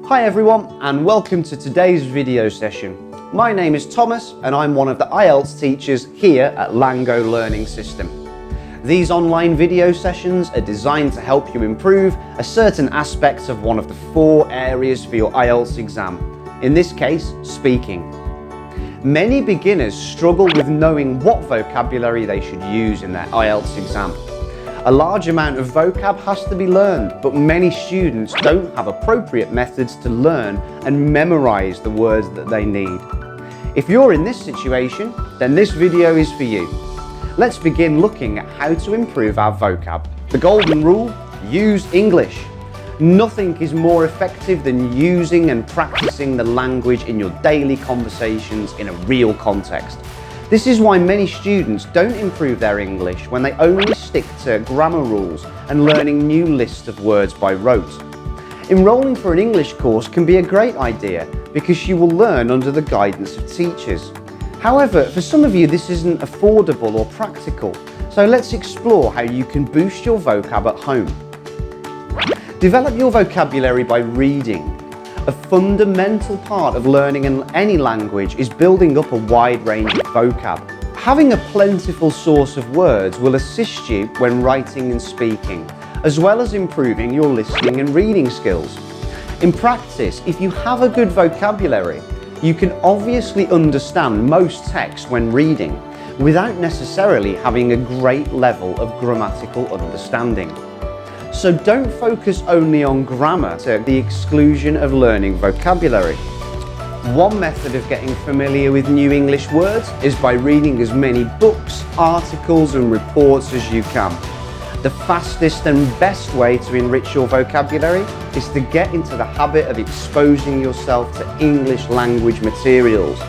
Hi everyone, and welcome to today's video session. My name is Thomas and I'm one of the IELTS teachers here at LangGo Learning System. These online video sessions are designed to help you improve a certain aspect of one of the 4 areas for your IELTS exam, in this case, speaking. Many beginners struggle with knowing what vocabulary they should use in their IELTS exam. A large amount of vocab has to be learned, but many students don't have appropriate methods to learn and memorize the words that they need. If you're in this situation, then this video is for you. Let's begin looking at how to improve our vocab. The golden rule: use English. Nothing is more effective than using and practicing the language in your daily conversations in a real context. This is why many students don't improve their English when they only stick to grammar rules and learning new lists of words by rote. Enrolling for an English course can be a great idea because you will learn under the guidance of teachers. However, for some of you this isn't affordable or practical, so let's explore how you can boost your vocab at home. Develop your vocabulary by reading. A fundamental part of learning any language is building up a wide range of vocab. Having a plentiful source of words will assist you when writing and speaking, as well as improving your listening and reading skills. In practice, if you have a good vocabulary, you can obviously understand most text when reading, without necessarily having a great level of grammatical understanding. So don't focus only on grammar to the exclusion of learning vocabulary. One method of getting familiar with new English words is by reading as many books, articles and reports as you can. The fastest and best way to enrich your vocabulary is to get into the habit of exposing yourself to English language materials.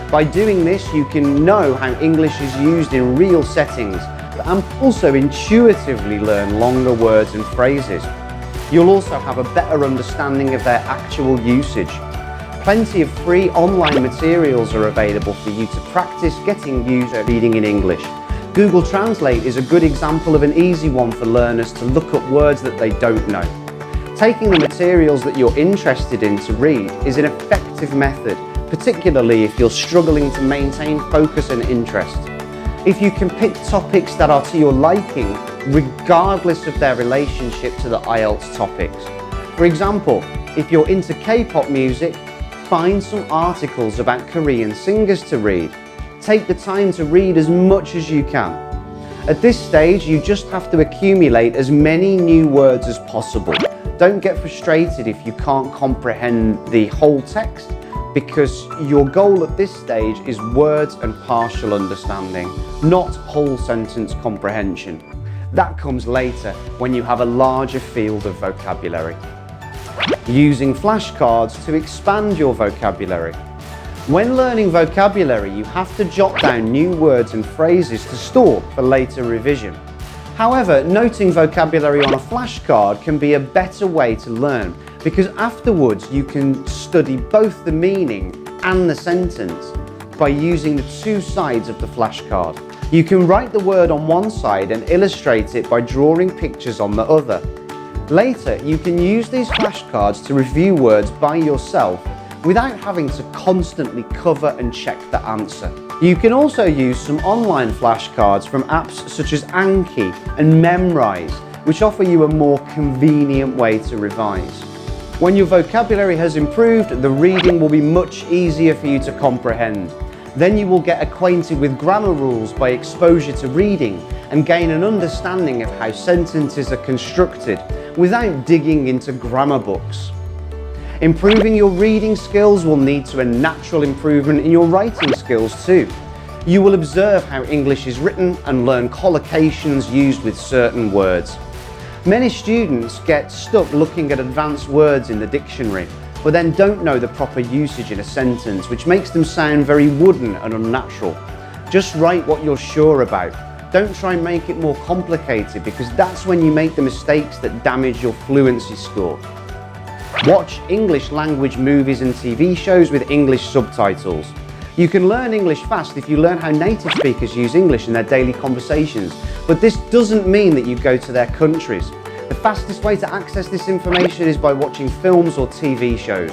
By doing this, you can know how English is used in real settings, and also intuitively learn longer words and phrases. You'll also have a better understanding of their actual usage. Plenty of free online materials are available for you to practice getting used to reading in English. Google Translate is a good example of an easy one for learners to look up words that they don't know. Taking the materials that you're interested in to read is an effective method, particularly if you're struggling to maintain focus and interest. If you can pick topics that are to your liking, regardless of their relationship to the IELTS topics. For example, if you're into K-pop music, find some articles about Korean singers to read. Take the time to read as much as you can. At this stage, you just have to accumulate as many new words as possible. Don't get frustrated if you can't comprehend the whole text, because your goal at this stage is words and partial understanding, not whole sentence comprehension. That comes later when you have a larger field of vocabulary. Using flashcards to expand your vocabulary. When learning vocabulary, you have to jot down new words and phrases to store for later revision. However, noting vocabulary on a flashcard can be a better way to learn, because afterwards you can study both the meaning and the sentence by using the 2 sides of the flashcard. You can write the word on one side and illustrate it by drawing pictures on the other. Later, you can use these flashcards to review words by yourself without having to constantly cover and check the answer. You can also use some online flashcards from apps such as Anki and Memrise, which offer you a more convenient way to revise. When your vocabulary has improved, the reading will be much easier for you to comprehend. Then you will get acquainted with grammar rules by exposure to reading and gain an understanding of how sentences are constructed without digging into grammar books. Improving your reading skills will lead to a natural improvement in your writing skills too. You will observe how English is written and learn collocations used with certain words. Many students get stuck looking at advanced words in the dictionary, but then don't know the proper usage in a sentence, which makes them sound very wooden and unnatural. Just write what you're sure about. Don't try and make it more complicated, because that's when you make the mistakes that damage your fluency score. Watch English language movies and TV shows with English subtitles. You can learn English fast if you learn how native speakers use English in their daily conversations, but this doesn't mean that you go to their countries. The fastest way to access this information is by watching films or TV shows.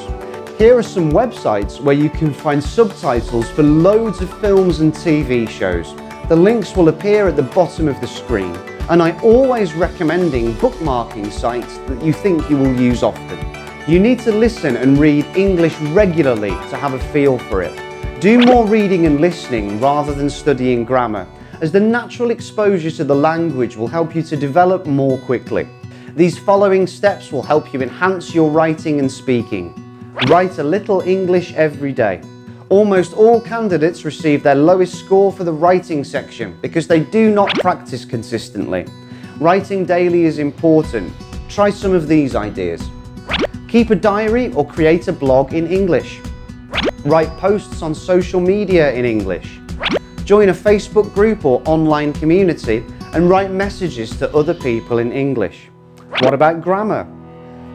Here are some websites where you can find subtitles for loads of films and TV shows. The links will appear at the bottom of the screen, and I always recommending bookmarking sites that you think you will use often. You need to listen and read English regularly to have a feel for it. Do more reading and listening rather than studying grammar, as the natural exposure to the language will help you to develop more quickly. These following steps will help you enhance your writing and speaking. Write a little English every day. Almost all candidates receive their lowest score for the writing section because they do not practice consistently. Writing daily is important. Try some of these ideas. Keep a diary or create a blog in English. Write posts on social media in English. Join a Facebook group or online community and write messages to other people in English. What about grammar?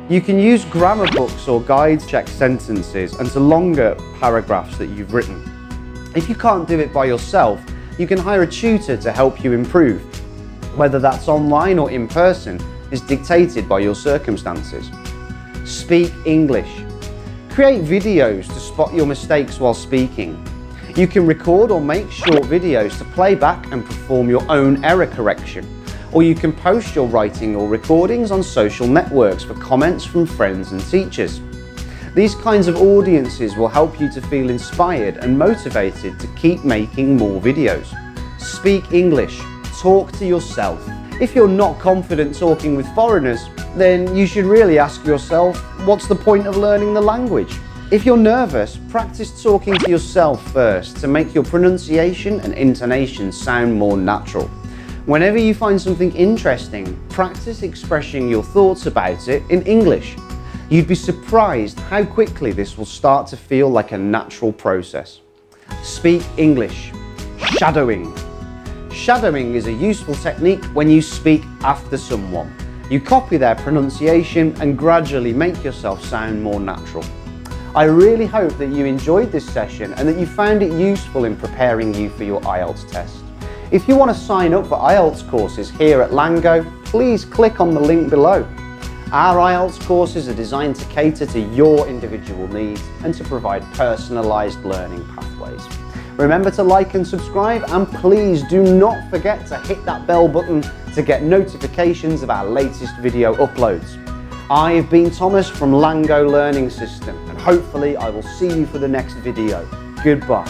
You can use grammar books or guides to check sentences and to longer paragraphs that you've written. If you can't do it by yourself, you can hire a tutor to help you improve. Whether that's online or in person is dictated by your circumstances. Speak English. Create videos to spot your mistakes while speaking. You can record or make short videos to play back and perform your own error correction. Or you can post your writing or recordings on social networks for comments from friends and teachers. These kinds of audiences will help you to feel inspired and motivated to keep making more videos. Speak English. Talk to yourself. If you're not confident talking with foreigners, then you should really ask yourself, what's the point of learning the language? If you're nervous, practice talking to yourself first to make your pronunciation and intonation sound more natural. Whenever you find something interesting, practice expressing your thoughts about it in English. You'd be surprised how quickly this will start to feel like a natural process. Speak English. Shadowing. Shadowing is a useful technique when you speak after someone. You copy their pronunciation and gradually make yourself sound more natural. I really hope that you enjoyed this session and that you found it useful in preparing you for your IELTS test. If you want to sign up for IELTS courses here at LangGo, please click on the link below. Our IELTS courses are designed to cater to your individual needs and to provide personalised learning pathways. Remember to like and subscribe, and please do not forget to hit that bell button to get notifications of our latest video uploads. I've been Thomas from LangGo Learning System, and hopefully I will see you for the next video. Goodbye.